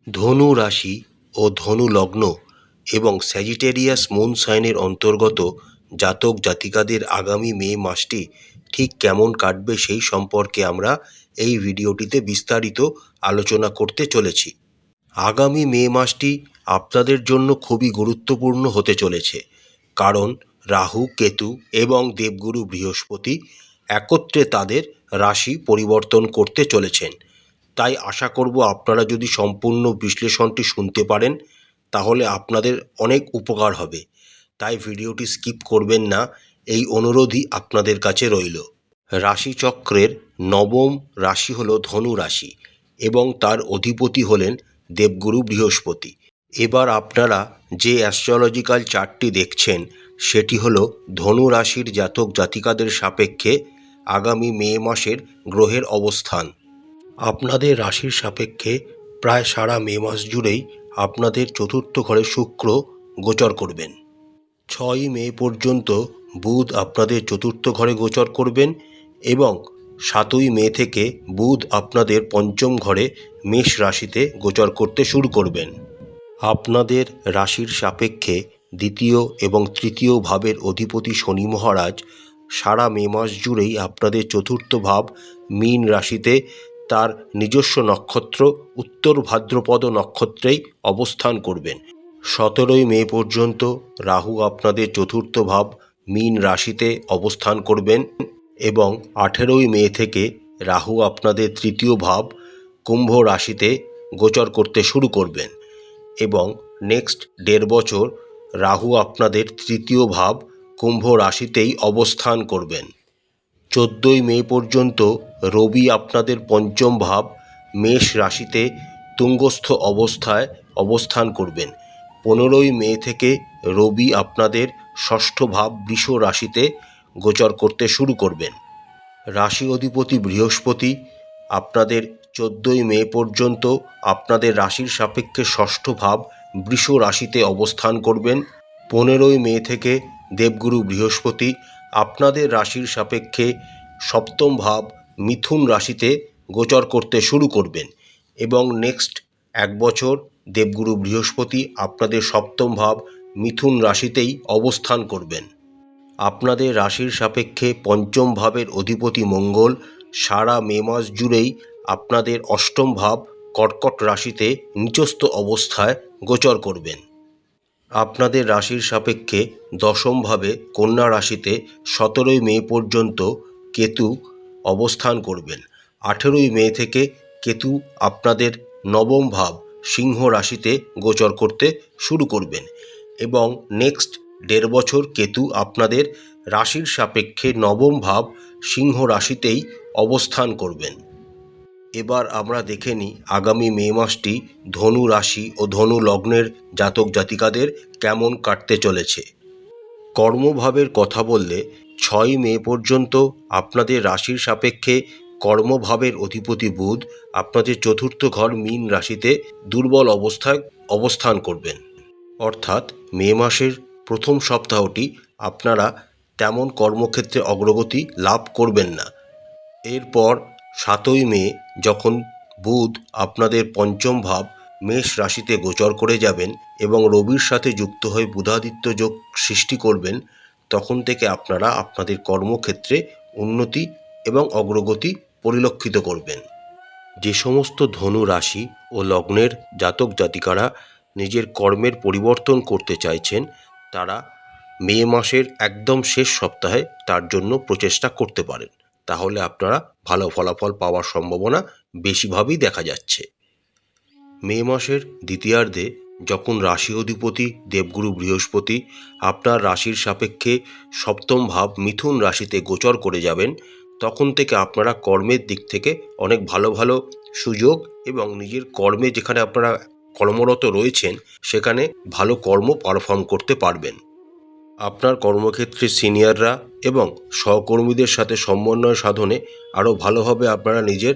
ধনু রাশি ও ধনু লগ্ন এবং স্যাজিটেরিয়াস মুন সাইনের অন্তর্গত জাতক জাতিকাদের আগামী মে মাসটি ঠিক কেমন কাটবে সেই সম্পর্কে আমরা এই ভিডিওটিতে বিস্তারিত আলোচনা করতে চলেছি। আগামী মে মাসটি আপনাদের জন্য খুবই গুরুত্বপূর্ণ হতে চলেছে, কারণ রাহু, কেতু এবং দেবগুরু বৃহস্পতি একত্রে তাদের রাশি পরিবর্তন করতে চলেছেন। তাই আশা করব আপনারা যদি সম্পূর্ণ বিশ্লেষণটি শুনতে পারেন তাহলে আপনাদের অনেক উপকার হবে। তাই ভিডিওটি স্কিপ করবেন না, এই অনুরোধই আপনাদের কাছে রইল। রাশিচক্রের নবম রাশি হল ধনু রাশি এবং তার অধিপতি হলেন দেবগুরু বৃহস্পতি। এবার আপনারা যে অ্যাস্ট্রোলজিক্যাল চার্টটি দেখছেন সেটি হলো ধনু রাশির জাতক জাতিকাদের সাপেক্ষে আগামী মে মাসের গ্রহের অবস্থান। আপনাদের রাশির সাপেক্ষে প্রায় সারা মে মাস জুড়েই আপনাদের চতুর্থ ঘরে শুক্র গোচর করবেন। 6ই মে পর্যন্ত বুধ আপনাদের চতুর্থ ঘরে গোচর করবেন এবং 7ই মে থেকে বুধ আপনাদের পঞ্চম ঘরে মেষ রাশিতে গোচর করতে শুরু করবেন। আপনাদের রাশির সাপেক্ষে দ্বিতীয় এবং তৃতীয় ভাবের অধিপতি শনি মহারাজ সারা মে মাস জুড়েই আপনাদের চতুর্থ ভাব মীন রাশিতে তার নিজস্ব নক্ষত্র উত্তর ভাদ্রপদ নক্ষত্রেই অবস্থান করবেন। 17ই মে পর্যন্ত রাহু আপনাদের চতুর্থ ভাব মীন রাশিতে অবস্থান করবেন এবং 18ই মে থেকে রাহু আপনাদের তৃতীয় ভাব কুম্ভ রাশিতে গোচর করতে শুরু করবেন এবং নেক্সট 1.5 বছর রাহু আপনাদের তৃতীয় ভাব কুম্ভ রাশিতেই অবস্থান করবেন। 14ই মে পর্যন্ত রবি আপনাদের পঞ্চম ভাব মেষ রাশিতে তুঙ্গস্থ অবস্থায় অবস্থান করবেন। 15ই মে থেকে রবি আপনাদের ষষ্ঠ ভাব বৃষ রাশিতে গোচর করতে শুরু করবেন। রাশি অধিপতি বৃহস্পতি আপনাদের 14ই মে পর্যন্ত আপনাদের রাশির সাপেক্ষে ষষ্ঠ ভাব বৃষ রাশিতে অবস্থান করবেন। 15ই মে থেকে দেবগুরু বৃহস্পতি আপনাদের রাশির সাপেক্ষে সপ্তম ভাব মিথুন রাশিতে গোচর করতে শুরু করবেন এবং নেক্সট 1 বছর দেবগুরু বৃহস্পতি আপনাদের সপ্তম ভাব মিথুন রাশিতেই অবস্থান করবেন। আপনাদের রাশির সাপেক্ষে পঞ্চম ভাবের অধিপতি মঙ্গল সারা মে মাস জুড়েই আপনাদের অষ্টম ভাব কর্কট রাশিতে নিচস্থ অবস্থায় গোচর করবেন। আপনাদের রাশির সাপেক্ষে দশমভাবে কন্যা রাশিতে 17ই মে পর্যন্ত কেতু অবস্থান করবেন। 18ই মে থেকে কেতু আপনাদের নবম ভাব সিংহ রাশিতে গোচর করতে শুরু করবেন এবং নেক্সট 1.5 বছর কেতু আপনাদের রাশির সাপেক্ষে নবম ভাব সিংহ রাশিতেই অবস্থান করবেন। এবার আমরা দেখে নিই আগামী মে মাসটি ধনু রাশি ও ধনু লগ্নের জাতক জাতিকাদের কেমন কাটতে চলেছে। কর্মভাবের কথা বললে 6ই মে পর্যন্ত আপনাদের রাশির সাপেক্ষে কর্মভাবের অধিপতি বুধ আপনাদের চতুর্থ ঘর মীন রাশিতে দুর্বল অবস্থায় অবস্থান করবেন। অর্থাৎ মে মাসের প্রথম সপ্তাহটি আপনারা তেমন কর্মক্ষেত্রে অগ্রগতি লাভ করবেন না। এরপর 7ই মে যখন বুধ আপনাদের পঞ্চম ভাব মেষ রাশিতে গোচর করে যাবেন এবং রবির সাথে যুক্ত হয়ে বুধাদিত্য যোগ সৃষ্টি করবেন, তখন থেকে আপনারা আপনাদের কর্মক্ষেত্রে উন্নতি এবং অগ্রগতি পরিলক্ষিত করবেন। যে সমস্ত ধনু রাশি ও লগ্নের জাতক জাতিকারা নিজের কর্মের পরিবর্তন করতে চাইছেন তারা মে মাসের একদম শেষ সপ্তাহে তার জন্য প্রচেষ্টা করতে পারেন, তাহলে আপনারা ভালো ফলাফল পাওয়ার সম্ভাবনা বেশিভাবেই দেখা যাচ্ছে। মে মাসের দ্বিতীয়ার্ধে যখন রাশি অধিপতি দেবগুরু বৃহস্পতি আপনার রাশির সাপেক্ষে সপ্তম ভাব মিথুন রাশিতে গোচর করে যাবেন, তখন থেকে আপনারা কর্মের দিক থেকে অনেক ভালো ভালো সুযোগ এবং নিজের কর্মে যেখানে আপনারা কর্মরত রয়েছেন সেখানে ভালো কর্ম পারফর্ম করতে পারবেন। আপনার কর্মক্ষেত্রে সিনিয়ররা এবং সহকর্মীদের সাথে সমন্বয় সাধনে আরও ভালোভাবে আপনারা নিজের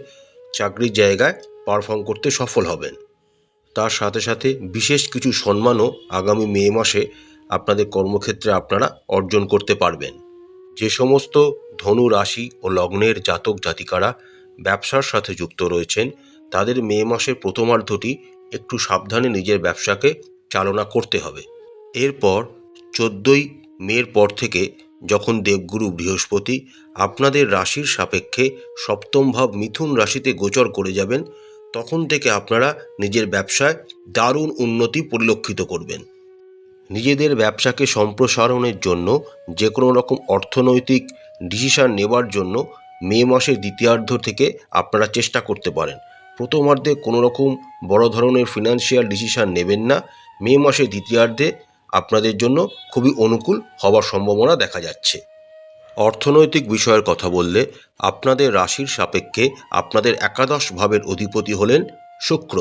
চাকরির জায়গায় পারফর্ম করতে সফল হবেন। তার সাথে সাথে বিশেষ কিছু সম্মানও আগামী মে মাসে আপনাদের কর্মক্ষেত্রে আপনারা অর্জন করতে পারবেন। যে সমস্ত ধনু রাশি ও লগ্নের জাতক জাতিকারা ব্যবসার সাথে যুক্ত রয়েছেন তাদের মে মাসের প্রথমার্ধটি একটু সাবধানে নিজের ব্যবসাকে চালনা করতে হবে। এরপর 14ই মের পর থেকে যখন দেবগুরু বৃহস্পতি আপনাদের রাশির সাপেক্ষে সপ্তম ভাব মিথুন রাশিতে গোচর করে যাবেন, তখন থেকে আপনারা নিজের ব্যবসায় দারুণ উন্নতি পরিলক্ষিত করবেন। নিজেদের ব্যবসাকে সম্প্রসারণের জন্য যে কোনো রকম অর্থনৈতিক ডিসিশন নেবার জন্য মে মাসের দ্বিতীয়ার্ধ থেকে আপনারা চেষ্টা করতে পারেন। প্রথমার্ধে কোনো রকম বড় ধরনের ফিনান্সিয়াল ডিসিশন নেবেন না। মে মাসের দ্বিতীয়ার্ধে আপনাদের জন্য খুবই অনুকূল হওয়ার সম্ভাবনা দেখা যাচ্ছে। অর্থনৈতিক বিষয়ের কথা বললে আপনাদের রাশির সাপেক্ষে আপনাদের একাদশ ভাবের অধিপতি হলেন শুক্র।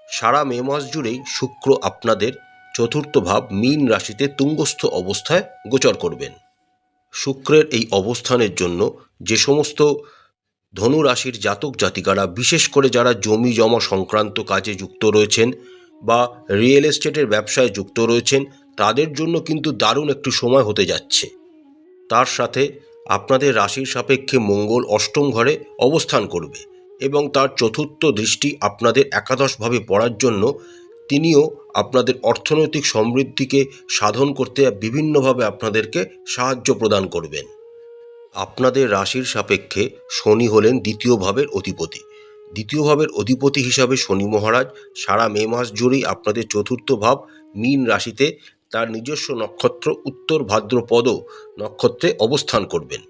সারা মে মাস জুড়েই শুক্র আপনাদের চতুর্থ ভাব মীন রাশিতে তুঙ্গস্থ অবস্থায় গোচর করবেন। শুক্রের এই অবস্থানের জন্য যে সমস্ত ধনু রাশির জাতক জাতিকারা, বিশেষ করে যারা জমি জমা সংক্রান্ত কাজে যুক্ত রয়েছেন বা রিয়েল এস্টেটের ব্যবসায় যুক্ত রয়েছেন, তাদের জন্য কিন্তু দারুণ একটি সময় হতে যাচ্ছে। তার সাথে আপনাদের রাশির সাপেক্ষে মঙ্গল অষ্টম ঘরে অবস্থান করবে এবং তার চতুর্থ দৃষ্টি আপনাদের একাদশভাবে পড়ার জন্য তিনিও আপনাদের অর্থনৈতিক সমৃদ্ধিকে সাধন করতে বিভিন্নভাবে আপনাদেরকে সাহায্য প্রদান করবেন। আপনাদের রাশির সাপেক্ষে শনি হলেন দ্বিতীয় ভাবের অধিপতি। দ্বিতীয় ভাবের অধিপতি হিসাবে শনি মহারাজ সারা মে মাস জুড়েই আপনাদের চতুর্থ ভাব মীন রাশিতে তার নিজস্ব নক্ষত্র উত্তর ভাদ্রপদ নক্ষত্রে অবস্থান করবেন।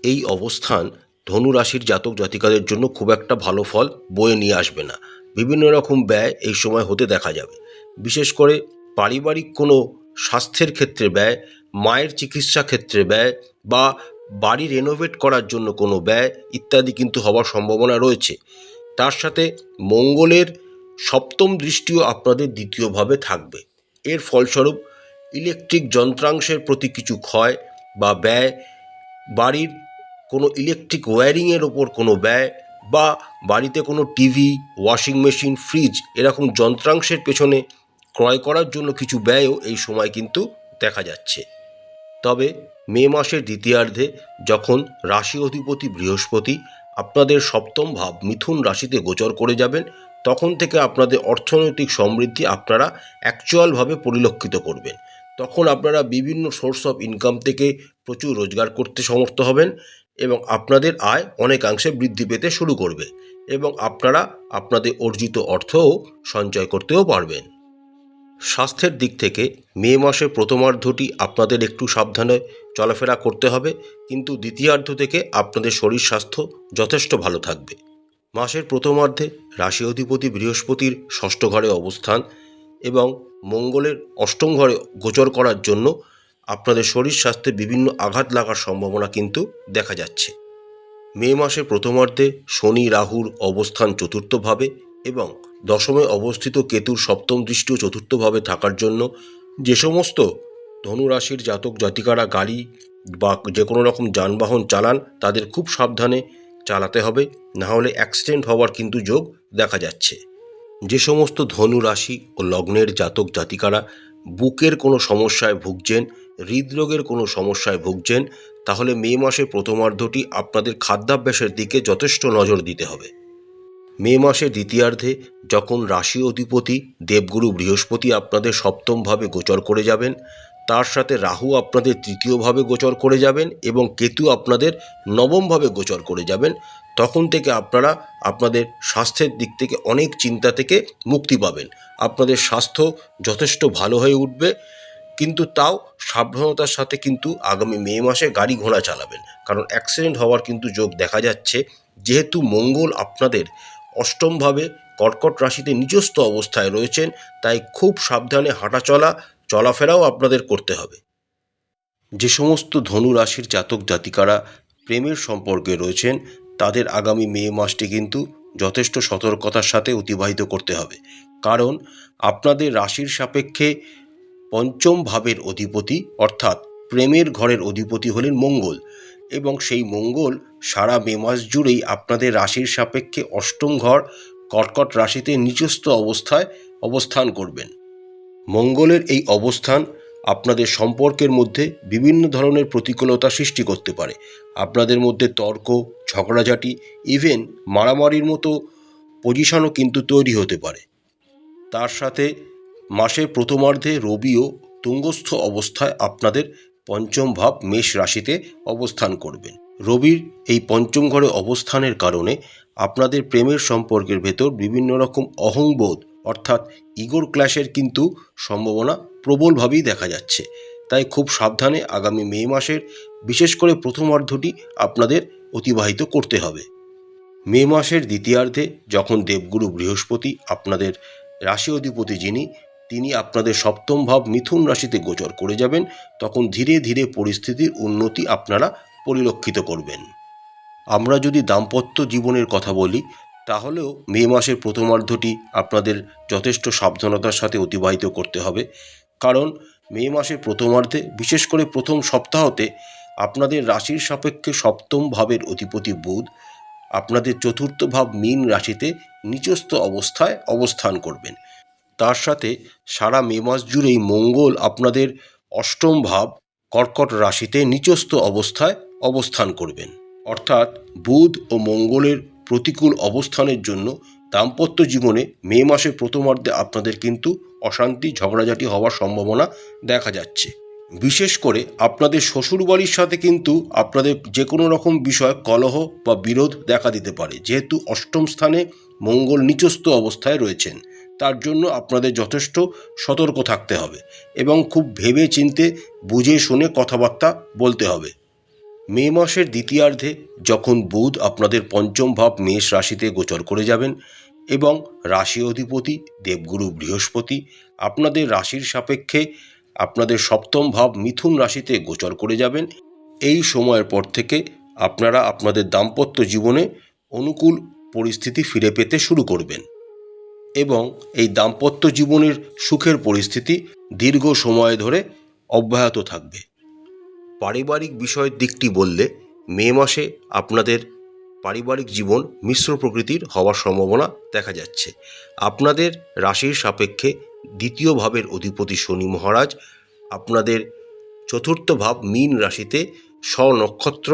এই অবস্থান ধনু রাশির জাতক জাতিকাদের জন্য খুব একটা ভালো ফল বয়ে নিয়ে আসবে না। বিভিন্ন রকম ব্যয় এই সময় হতে দেখা যাবে। বিশেষ করে পারিবারিক কোনো স্বাস্থ্যের ক্ষেত্রে ব্যয়, মায়ের চিকিৎসা ক্ষেত্রে ব্যয় বা বাড়ি রেনোভেট করার জন্য কোনো ব্যয় ইত্যাদি কিন্তু হওয়ার সম্ভাবনা রয়েছে। তার সাথে মঙ্গলের সপ্তম দৃষ্টিও আপনাদের দ্বিতীয়ভাবে থাকবে। এর ফলস্বরূপ ইলেকট্রিক যন্ত্রাংশের প্রতি কিছু ক্ষয় বা ব্যয়, বাড়ির কোনো ইলেকট্রিক ওয়্যারিংয়ের ওপর কোনো ব্যয় বা বাড়িতে কোনো টিভি, ওয়াশিং মেশিন, ফ্রিজ এরকম যন্ত্রাংশের পেছনে ক্রয় করার জন্য কিছু ব্যয়ও এই সময় কিন্তু দেখা যাচ্ছে। তবে মে মাসের দ্বিতীয়ার্ধে যখন রাশি অধিপতি বৃহস্পতি আপনাদের সপ্তম ভাব মিথুন রাশিতে গোচর করে যাবেন, তখন থেকে আপনাদের অর্থনৈতিক সমৃদ্ধি আপনারা অ্যাকচুয়ালভাবে পরিলক্ষিত করবেন। তখন আপনারা বিভিন্ন সোর্স অফ ইনকাম থেকে প্রচুর রোজগার করতে সমর্থ হবেন এবং আপনাদের আয় অনেকাংশে বৃদ্ধি পেতে শুরু করবে এবং আপনারা আপনাদের অর্জিত অর্থও সঞ্চয় করতেও পারবেন। স্বাস্থ্যের দিক থেকে মে মাসের প্রথমার্ধটি আপনাদের একটু সাবধানে চলাফেরা করতে হবে, কিন্তু দ্বিতীয়ার্ধ থেকে আপনাদের শরীর স্বাস্থ্য যথেষ্ট ভালো থাকবে। মাসের প্রথমার্ধে রাশি অধিপতি বৃহস্পতির ষষ্ঠ ঘরে অবস্থান এবং মঙ্গলের অষ্টম ঘরে গোচর করার জন্য আপনাদের শরীর স্বাস্থ্যে বিভিন্ন আঘাত লাগার সম্ভাবনা কিন্তু দেখা যাচ্ছে। মে মাসের প্রথমার্ধে শনি রাহুর অবস্থান চতুর্থভাবে এবং দশমে অবস্থিত কেতুর সপ্তম দৃষ্টিও চতুর্থভাবে থাকার জন্য যে সমস্ত ধনুরাশির জাতক জাতিকারা গাড়ি বা যে কোনো রকম যানবাহন চালান, তাদের খুব সাবধানে চালাতে হবে, নাহলে অ্যাক্সিডেন্ট হওয়ার কিন্তু যোগ দেখা যাচ্ছে। যে সমস্ত ধনুরাশি ও লগ্নের জাতক জাতিকারা বুকের কোনো সমস্যায় ভুগছেন, হৃদরোগের কোনো সমস্যায় ভুগছেন, তাহলে মে মাসের প্রথমার্ধটি আপনাদের খাদ্যাভ্যাসের দিকে যথেষ্ট নজর দিতে হবে। মে মাসের দ্বিতীয়ার্ধে যখন রাশি অধিপতি দেবগুরু বৃহস্পতি আপনাদের সপ্তমভাবে গোচর করে যাবেন, তার সাথে রাহু আপনাদের তৃতীয়ভাবে গোচর করে যাবেন এবং কেতু আপনাদের নবমভাবে গোচর করে যাবেন, তখন থেকে আপনারা আপনাদের স্বাস্থ্যের দিক থেকে অনেক চিন্তা থেকে মুক্তি পাবেন। আপনাদের স্বাস্থ্য যথেষ্ট ভালো হয়ে উঠবে, কিন্তু তাও সাবধানতার সাথে কিন্তু আগামী মে মাসে গাড়ি ঘোড়া চালাবেন, কারণ অ্যাক্সিডেন্ট হওয়ার কিন্তু যোগ দেখা যাচ্ছে। যেহেতু মঙ্গল আপনাদের অষ্টমভাবে কর্কট রাশিতে নিজস্ব অবস্থায় রয়েছেন, তাই খুব সাবধানে হাঁটাচলা চলাফেরাও আপনাদের করতে হবে। যে সমস্ত ধনু রাশির জাতক জাতিকারা প্রেমের সম্পর্কে রয়েছেন, তাদের আগামী মে মাসটি কিন্তু যথেষ্ট সতর্কতার সাথে অতিবাহিত করতে হবে, কারণ আপনাদের রাশির সাপেক্ষে পঞ্চম ভাবের অধিপতি অর্থাৎ প্রেমের ঘরের অধিপতি হলেন মঙ্গল এবং সেই মঙ্গল সারা মে মাস জুড়েই আপনাদের রাশির সাপেক্ষে অষ্টম ঘর কর্কট রাশিতে নিজস্ব অবস্থায় অবস্থান করবেন। মঙ্গলের এই অবস্থান আপনাদের সম্পর্কের মধ্যে বিভিন্ন ধরনের প্রতিকূলতা সৃষ্টি করতে পারে। আপনাদের মধ্যে তর্ক, ঝগড়াঝাটি, ইভেন মারামারির মতো পজিশনও কিন্তু তৈরি হতে পারে। তার সাথে মাসের প্রথমার্ধে রবিও তুঙ্গস্থ অবস্থায় আপনাদের পঞ্চম ভাব মেষ রাশিতে অবস্থান করবেন। রবির এই পঞ্চম ঘরে অবস্থানের কারণে আপনাদের প্রেমের সম্পর্কের ভেতর বিভিন্ন রকম অহংবোধ অর্থাৎ ইগোর ক্ল্যাশের কিন্তু সম্ভাবনা প্রবলভাবেই দেখা যাচ্ছে। তাই খুব সাবধানে আগামী মে মাসের বিশেষ করে প্রথমার্ধটি আপনাদের অতিবাহিত করতে হবে। মে মাসের দ্বিতীয়ার্ধে যখন দেবগুরু বৃহস্পতি আপনাদের রাশি অধিপতি তিনি আপনাদের সপ্তম ভাব মিথুন রাশিতে গোচর করে যাবেন, তখন ধীরে ধীরে পরিস্থিতির উন্নতি আপনারা পরিলক্ষিত করবেন। আমরা যদি দাম্পত্য জীবনের কথা বলি, তাহলেও মে মাসের প্রথমার্ধটি আপনাদের যথেষ্ট সাবধানতার সাথে অতিবাহিত করতে হবে। কারণ মে মাসের প্রথমার্ধে বিশেষ করে প্রথম সপ্তাহতে আপনাদের রাশির সাপেক্ষে সপ্তম ভাবের অধিপতি বুধ আপনাদের চতুর্থ ভাব মীন রাশিতে নিচস্থ অবস্থায় অবস্থান করবেন। তার সাথে সারা মে মাস জুড়েই মঙ্গল আপনাদের অষ্টম ভাব কর্কট রাশিতে নিচস্থ অবস্থায় অবস্থান করবেন। অর্থাৎ বুধ ও মঙ্গলের প্রতিকূল অবস্থানের জন্য দাম্পত্য জীবনে মে মাসের প্রথমার্ধে আপনাদের কিন্তু অশান্তি ঝগড়াঝাটি হওয়ার সম্ভাবনা দেখা যাচ্ছে। বিশেষ করে আপনাদের শ্বশুরবাড়ির সাথে কিন্তু আপনাদের যে কোনো রকম বিষয় কলহ বা বিরোধ দেখা দিতে পারে, যেহেতু অষ্টম স্থানে মঙ্গল নিচস্থ অবস্থায় রয়েছেন। তার জন্য আপনাদের যথেষ্ট সতর্ক থাকতে হবে এবং খুব ভেবে চিন্তে বুঝে শুনে কথাবার্তা বলতে হবে। মে মাসের দ্বিতীয়ার্ধে যখন বুধ আপনাদের পঞ্চম ভাব মেষ রাশিতে গোচর করে যাবেন এবং রাশি অধিপতি দেবগুরু বৃহস্পতি আপনাদের রাশির সাপেক্ষে আপনাদের সপ্তম ভাব মিথুন রাশিতে গোচর করে যাবেন, এই সময়ের পর থেকে আপনারা আপনাদের দাম্পত্য জীবনে অনুকূল পরিস্থিতি ফিরে পেতে শুরু করবেন এবং এই দাম্পত্য জীবনের সুখের পরিস্থিতি দীর্ঘ সময় ধরে অব্যাহত থাকবে। পারিবারিক বিষয়ের দিকটি বললে মে মাসে আপনাদের পারিবারিক জীবন মিশ্র প্রকৃতির হওয়ার সম্ভাবনা দেখা যাচ্ছে। আপনাদের রাশির সাপেক্ষে দ্বিতীয় ভাবের অধিপতি শনি মহারাজ আপনাদের চতুর্থ ভাব মীন রাশিতে স্বনক্ষত্র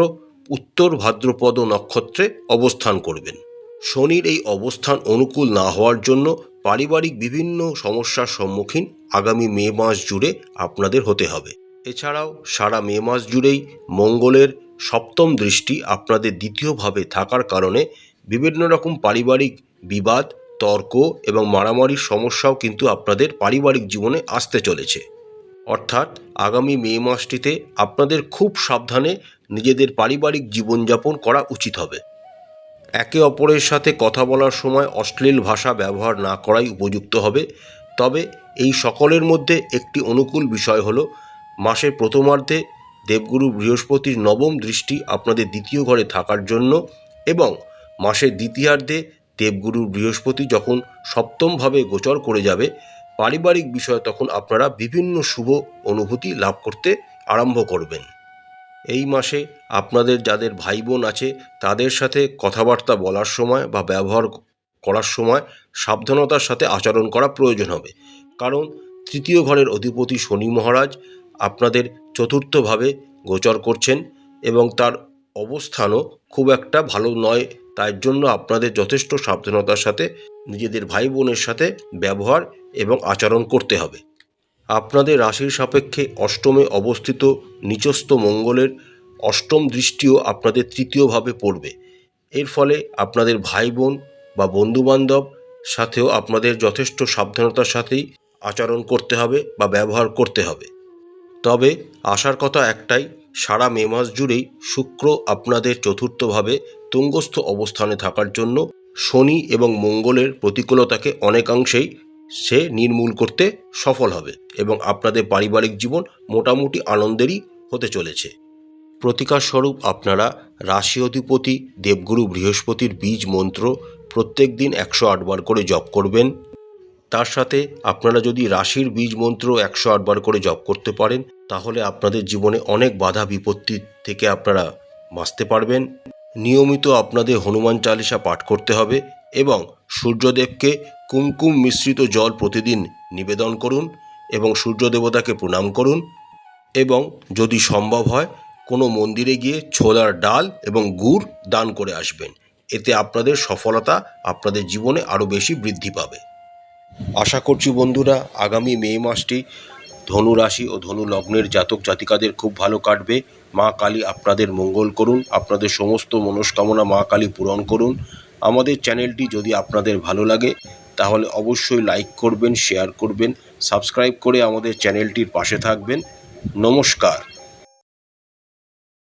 উত্তর ভাদ্রপদ নক্ষত্রে অবস্থান করবেন। শনির এই অবস্থান অনুকূল না হওয়ার জন্য পারিবারিক বিভিন্ন সমস্যার সম্মুখীন আগামী মে মাস জুড়ে আপনাদের হতে হবে। এছাড়াও সারা মে মাস জুড়েই মঙ্গলের সপ্তম দৃষ্টি আপনাদের দ্বিতীয়ভাবে থাকার কারণে বিভিন্ন রকম পারিবারিক বিবাদ, তর্ক এবং মারামারির সমস্যাও কিন্তু আপনাদের পারিবারিক জীবনে আসতে চলেছে। অর্থাৎ আগামী মে মাসটিতে আপনাদের খুব সাবধানে নিজেদের পারিবারিক জীবনযাপন করা উচিত হবে। একে অপরের সাথে কথা বলার সময় অশ্লীল ভাষা ব্যবহার না করাই উপযুক্ত হবে। তবে এই সকলের মধ্যে একটি অনুকূল বিষয় হলো মাসের প্রথমার্ধে দেবগুরু বৃহস্পতির নবম দৃষ্টি আপনাদের দ্বিতীয় ঘরে থাকার জন্য এবং মাসের দ্বিতীয়ার্ধে দেবগুরু বৃহস্পতি যখন সপ্তমভাবে গোচর করে যাবে, পারিবারিক বিষয়ে তখন আপনারা বিভিন্ন শুভ অনুভূতি লাভ করতে আরম্ভ করবেন। এই মাসে আপনাদের যাদের ভাই বোন আছে তাদের সাথে কথাবার্তা বলার সময় বা ব্যবহার করার সময় সাবধানতার সাথে আচরণ করা প্রয়োজন হবে। কারণ তৃতীয় ঘরের অধিপতি শনি মহারাজ আপনাদের চতুর্থভাবে গোচর করছেন এবং তার অবস্থানও খুব একটা ভালো নয়। তাই জন্য আপনাদের যথেষ্ট সাবধানতার সাথে নিজেদের ভাই বোনের সাথে ব্যবহার এবং আচরণ করতে হবে। আপনাদের রাশির সাপেক্ষে অষ্টমে অবস্থিত নিচস্থ মঙ্গলের অষ্টম দৃষ্টিও আপনাদের তৃতীয়ভাবে পড়বে। এর ফলে আপনাদের ভাই বোন বা বন্ধুবান্ধব সাথেও আপনাদের যথেষ্ট সাবধানতার সাথেই আচরণ করতে হবে বা ব্যবহার করতে হবে। তবে আশার কথা একটাই, সারা মে মাস জুড়েই শুক্র আপনাদের চতুর্থভাবে তুঙ্গস্থ অবস্থানে থাকার জন্য শনি এবং মঙ্গলের প্রতিকূলতাকে অনেকাংশেই সে নির্মূল করতে সফল হবে এবং আপনাদের পারিবারিক জীবন মোটামুটি আনন্দেরই হতে চলেছে। প্রতিকার স্বরূপ আপনারা রাশি অধিপতি দেবগুরু বৃহস্পতির বীজ মন্ত্র প্রত্যেক দিন 108 বার করে জপ করবেন। তার সাথে আপনারা যদি রাশির বীজ মন্ত্র 108 বার করে জপ করতে পারেন, তাহলে আপনাদের জীবনে অনেক বাধা বিপত্তি থেকে আপনারা বাঁচতে পারবেন। নিয়মিত আপনাদের হনুমান চালিসা পাঠ করতে হবে এবং সূর্যদেবকে কুমকুম মিশ্রিত জল প্রতিদিন নিবেদন করুন এবং সূর্য দেবতাকে প্রণাম করুন এবং যদি সম্ভব হয় কোনো মন্দিরে গিয়ে ছোলার ডাল এবং গুড় দান করে আসবেন। এতে আপনাদের সফলতা আপনাদের জীবনে আরও বেশি বৃদ্ধি পাবে। আশা করছি বন্ধুরা আগামী মে মাসটি ধনু রাশি ও ধনু লগ্নের জাতক জাতিকাদের খুব ভালো কাটবে। মা কালী আপনাদের মঙ্গল করুন, আপনাদের সমস্ত মনস্কামনা মা কালী পূরণ করুন। আমাদের চ্যানেলটি যদি আপনাদের ভালো লাগে তাহলে অবশ্যই লাইক করবেন, শেয়ার করবেন, সাবস্ক্রাইব করে আমাদের চ্যানেলটির পাশে থাকবেন। নমস্কার।